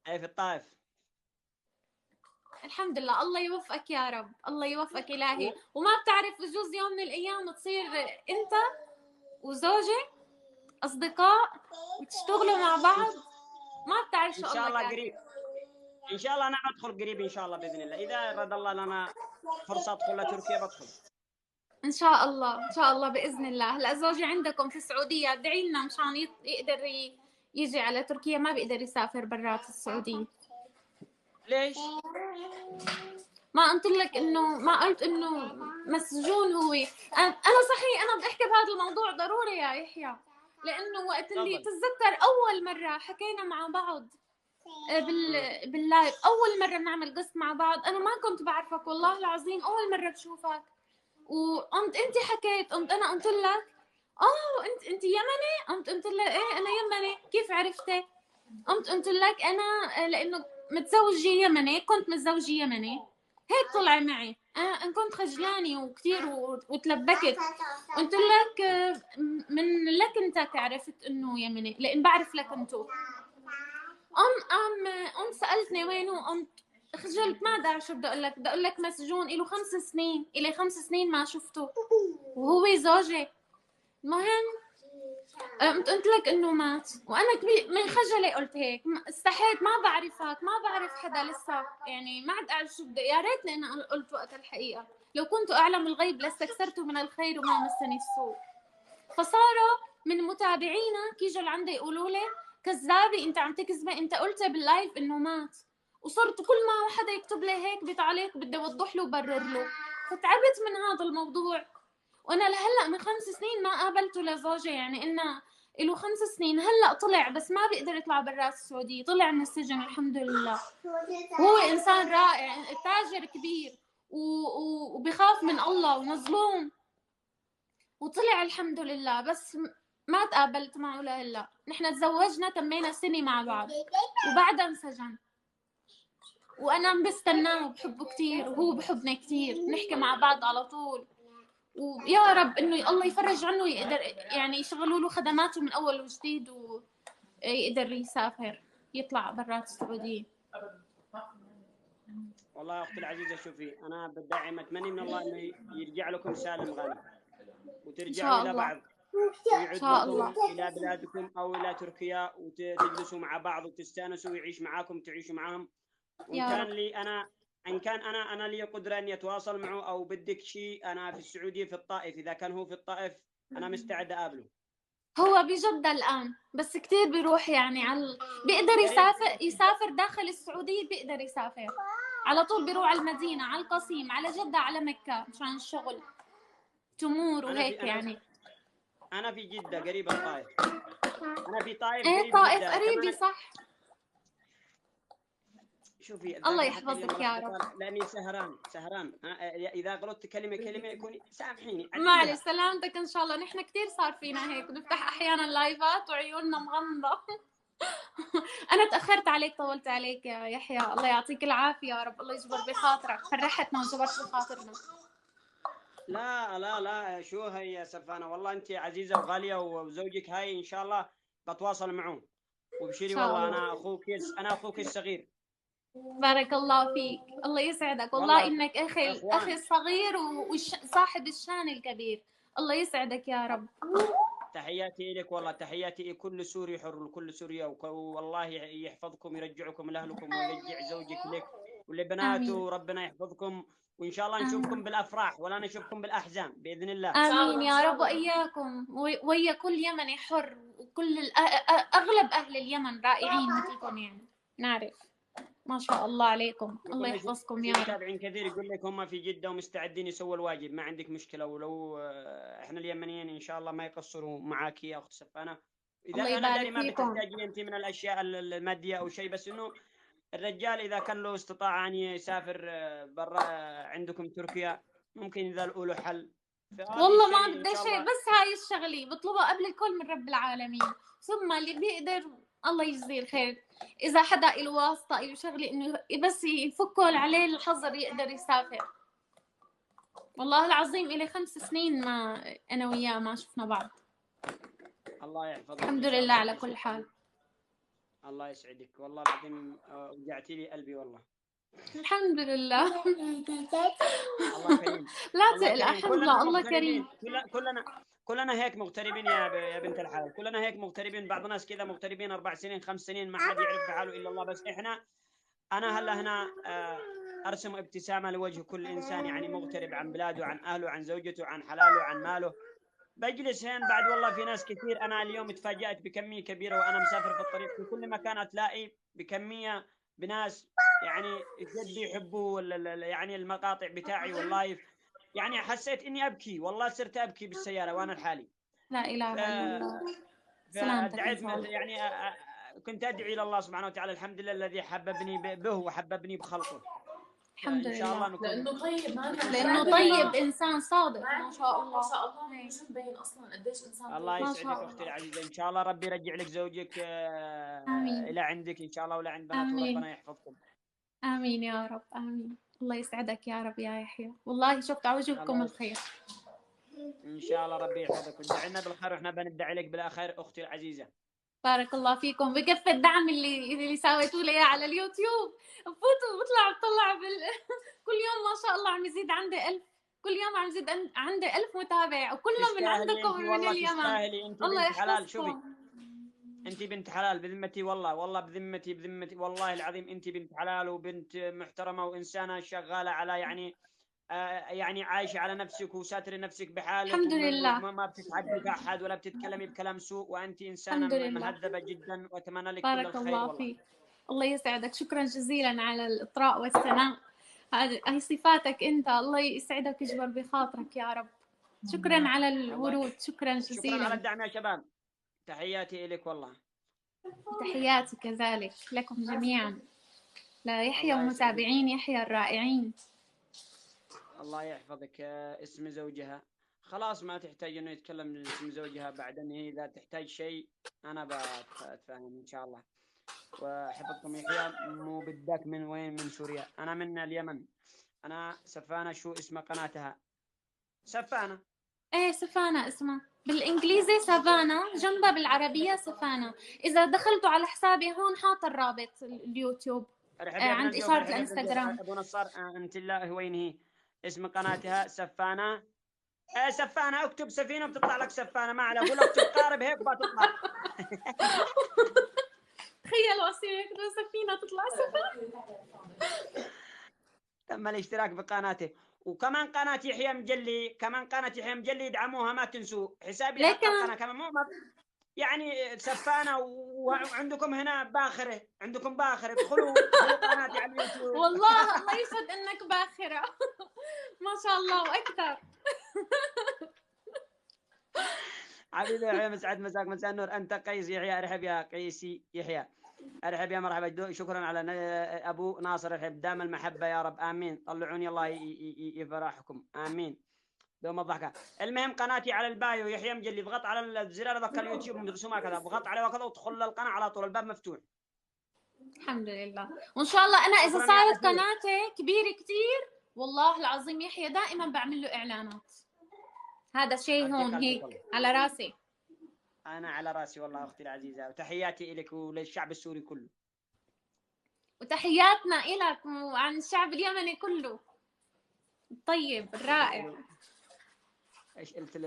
اي في الطائف. الحمد لله، الله يوفقك يا رب، الله يوفقك إلهي. وما بتعرف بجوز يوم من الأيام تصير أنت وزوجك أصدقاء وتشتغلوا مع بعض، ما بتعرف ان شو شاء الله الله كاتب. قريب، ان شاء الله انا ادخل قريب ان شاء الله باذن الله، اذا اراد الله لنا فرصه ادخل لتركيا بدخل. إن شاء الله إن شاء الله بإذن الله. هلا زوجي عندكم في السعودية، ادعي لنا مشان يقدر يجي على تركيا، ما بيقدر يسافر برات السعودية. ليش؟ ما قلت لك انه، ما قلت انه مسجون هو. انا صحيح انا بدي احكي بهذا الموضوع ضروري يا يحيى، لانه وقت اللي تفضل. تتذكر اول مره حكينا مع بعض باللايف، اول مره نعمل قسط مع بعض، انا ما كنت بعرفك والله العظيم، اول مره بشوفك وقمت انت حكيت، قمت انا قلت لك اه انت يمني، قلت لك ايه انا يمني، كيف عرفتي؟ قلت لك انا لانه متزوجه يمني، كنت متزوجه يمني، هيك طلع معي. ان كنت خجلانه وكثير وتلبكت، قلت لك من لكنتك عرفت انه يمني، لان بعرف لكنته. ام سالتني وينه، قمت خجلت، ما ادري شو بدي اقول لك، بدي اقول لك مسجون له 5 سنين، الي 5 سنين ما شفته وهو زوجي. المهم قلت لك انه مات، وانا كبير من خجلي قلت هيك، استحيت، ما بعرفك، ما بعرف حدا لسه، يعني ما عاد اعرف شو بدي، يا ريتني انا قلت وقت الحقيقه، لو كنت اعلم الغيب لاستكثرت من الخير وما مسني السوء. فصاروا من متابعينك يجوا لعندي يقولوا لي كذابه، انت عم تكذبي، انت قلتي باللايف انه مات. وصرت كل ما حدا يكتب لي هيك بتعليق بدي اوضح له وبرر له، فتعبت من هذا الموضوع. وانا لهلا من 5 سنين ما قابلته لزوجي، يعني انه له 5 سنين، هلا طلع بس ما بيقدر يطلع برات السعوديه، طلع من السجن الحمد لله. هو انسان رائع، تاجر كبير وبخاف من الله ومظلوم، وطلع الحمد لله، بس ما تقابلت معه لهلا. نحن تزوجنا تمينا سنه مع بعض وبعدها انسجن، وانا بستناه وبحبه كثير وهو بحبني كثير، نحكي مع بعض على طول، ويا رب انه الله يفرج عنه ويقدر يعني يشغلوا له خدماته من اول وجديد ويقدر يسافر يطلع برات السعوديه. والله يا اختي العزيزه شوفي، انا بدعم، اتمنى من الله انه يرجع لكم سالم غانم ان وترجعوا شاء الى الله بعض، ان ويعود شاء الله. لكم الى بلادكم او الى تركيا وتجلسوا مع بعض وتستانسوا ويعيش معاكم تعيشوا معاهم. وان يا كان رب. لي انا، ان كان انا لي قدره اني اتواصل معه او بدك شيء، انا في السعوديه في الطائف، اذا كان هو في الطائف انا مستعد اقابله. هو بجدة الآن بس كتير بيروح يعني بيقدر يا ريت. يسافر داخل السعودية، بيقدر يسافر على طول، بيروح على المدينة، على القصيم، على جدة، على مكة مشان الشغل، تمور انا في وهيك انا يعني. انا في جده قريب الطائف، انا في طائف ايه قريب طائف جده قريبة كمان. صح. شوفي الله ذاك الحق اليوم يحفظك يا رب. ملخبطه لاني سهران اذا غلطت كلمه يكون سامحيني معلش عديها. سلامتك ان شاء الله، نحن كثير صار فينا هيك نفتح احيانا لايفات وعيوننا مغمضة. انا تاخرت عليك، طولت عليك يا يحيى، الله يعطيك العافية يا رب، الله يجبر بخاطرك، فرحتنا وجبرت بخاطرنا. لا لا لا، شو هي يا سفانة، والله أنت عزيزة وغالية، وزوجك هاي إن شاء الله بتواصل معه. ان وبشري شاء والله الله. أنا أخوك الصغير. بارك الله فيك، الله يسعدك، والله والله إنك أخي إخوان. الصغير وصاحب الشان الكبير، الله يسعدك يا رب. تحياتي لك والله، تحياتي لكل سوري حر وكل سوريا، والله يحفظكم ويرجعكم لأهلكم ويرجع زوجك لك آمين ولبناته، ربنا يحفظكم. وإن شاء الله نشوفكم آمين بالأفراح ولا نشوفكم بالأحزان بإذن الله. آمين يا رب، وإياكم ويا كل يمني حر، وكل أغلب أهل اليمن رائعين مثلكم يعني، نعرف، ما شاء الله عليكم، الله يقول لك يحفظكم في يا رب. متابعين كثير يقول لك هم في جدة ومستعدين يسووا الواجب، ما عندك مشكلة، ولو احنا اليمنيين ان شاء الله ما يقصروا معاك يا اخت سفانة. اذا الله انا داري يبارك ما فيكم. بتحتاجي انت من الاشياء المادية او شيء، بس انه الرجال اذا كان له استطاعة ان يسافر برا عندكم تركيا، ممكن اذا له حل فهذا والله ما الشيء ان بدي شاء شيء، الله. بس هاي الشغلة بطلبها قبل الكل من رب العالمين، ثم اللي بيقدر الله يجزيه الخير. إذا حدا له واسطة له شغلة إنه بس يفكوا عليه الحظر يقدر يسافر. والله العظيم إلي 5 سنين ما أنا وياه ما شفنا بعض. الله يحفظك الحمد ان شاء لله الله على اختي كل سفانة. حال. الله يسعدك، والله العظيم وجعتي لي قلبي والله. الحمد لله. الله كريم. لا الله تقلق، كريم، حفظ كلنا الله كريم. مغتربين، كلنا هيك مغتربين يا بنت الحلال، كلنا هيك مغتربين، بعض الناس كذا مغتربين 4 سنين 5 سنين ما حد يعرف بحاله الا الله، بس انا هلا هنا ارسم ابتسامه لوجه كل انسان يعني مغترب عن بلاده، عن اهله، عن زوجته، عن حلاله، عن ماله. بجلس هنا بعد، والله في ناس كثير، انا اليوم تفاجأت بكميه كبيره وانا مسافر في الطريق، في كل مكان تلاقي بكميه بناس يعني جد بيحبوا يعني المقاطع بتاعي واللايف، يعني حسيت اني ابكي، والله صرت ابكي بالسياره وانا لحالي. لا ف... اله الا الله. سلامتك ان فدعيت شاء الله. يعني كنت ادعي الى الله سبحانه وتعالى، الحمد لله الذي حببني به وحببني بخلقه. الحمد فان شاء الله لله. نكون لانه طيب، ما نكون لانه سعداء طيب، دائما. انسان صادق ما شاء الله. ما شاء الله، مش مبين اصلا قديش انسان الله طيب. ما يسعدك شاء اختي الله. العزيزه، ان شاء الله ربي يرجع لك زوجك امين. الى عندك ان شاء الله، ولا عند بنات، امين. وربنا يحفظكم. امين يا رب، امين. الله يسعدك يا رب يا يحيى، والله شفت على وجهكم الله الخير. ان شاء الله ربي يحفظك وتدعي لنا بالخير، واحنا بندعي لك بالاخير اختي العزيزه. بارك الله فيكم، بكفي الدعم اللي سويتوا لي اياه على اليوتيوب. بفوت بطلع كل يوم ما شاء الله عم يزيد عندي 1000، كل يوم عم يزيد عندي 1000 متابع، وكلهم من تستاهلي عندكم انت، من والله اليمن. تستاهلي، انت الله بنت حلال. شوفي يحفظكم. انت بنت حلال بذمتي، والله بذمتي والله العظيم، انت بنت حلال وبنت محترمه وانسانه شغاله على يعني عايشه على نفسك وساتر نفسك بحالك، الحمد لله. وما بتتعدي في احد ولا بتتكلمي بكلام سوء، وانت انسانه الحمد لله. مهذبه جدا، واتمنى لك كل بارك الخير الله والله. فيك. الله يسعدك، شكرا جزيلا على الإطراء والثناء. هاي صفاتك أنت، الله يسعدك ويجبر بخاطرك يا رب. شكرا على الورود، شكرا شكرا على جزيلا. الدعم يا شباب، تحياتي لك والله. تحياتي كذلك لكم جميعا، ليحيى الله يسعدك. ومتابعين يحيى الرائعين. الله يحفظك. اسم زوجها خلاص ما تحتاج انه يتكلم اسم زوجها، بعدين هي اذا تحتاج شيء انا بتفاهم ان شاء الله. وحفظكم يحيى، مو بدك من وين؟ من سوريا، انا من اليمن. انا سفانة، شو اسم قناتها؟ سفانة. ايه سفانا اسمها بالانجليزي سافانا، جنبها بالعربية سفانا. اذا دخلتوا على حسابي هون حاط الرابط اليوتيوب ارحب يا ابن عند الجوف، اشارة ارحب يا ابن الجوف. الانستغرام. ابو نصار انت الله وين هي؟ اسم قناتها سفانة. سفانة، اكتب سفينة بتطلع لك سفانة، ما عليه، قول اكتب قارب هيك بتطلع. تخيلوا اصير هيك سفينة تطلع سفينة. تم الاشتراك بقناته، وكمان قناة يحيى مجلي، كمان قناة يحيى مجلي ادعموها، ما تنسوا حسابي حق القناة كمان، مو يعني سفانة. وعندكم هنا باخرة، عندكم باخرة، ادخلوا قناتي على اليوتيوب. والله الله يشهد انك باخرة. ما شاء الله واكثر. حبيبي يحيى، مسعد مساك مساء النور. انت قيس يحيى، ارحب يا قيسي يحيى، ارحب يا مرحبا. شكرا على ابو ناصر، ارحب، دام المحبه يا رب، امين. طلعوني الله يفرحكم، امين، دوم الضحكه. المهم قناتي على البايو يحيى مجلي، اضغط على الزرار ذاك اليوتيوب مرسومه كذا، اضغط عليه وكذا وادخل للقناه على طول، الباب مفتوح. الحمد لله. وان شاء الله انا اذا شكرا يا صارت أسير. قناتي كبيره كثير، والله العظيم يحيى دائما بعمل له اعلانات. هذا شيء هون هيك على راسي. انا على راسي والله اختي العزيزه، وتحياتي لك وللشعب السوري كله، وتحياتنا لك وعن الشعب اليمني كله الطيب الرائع. ايش قلت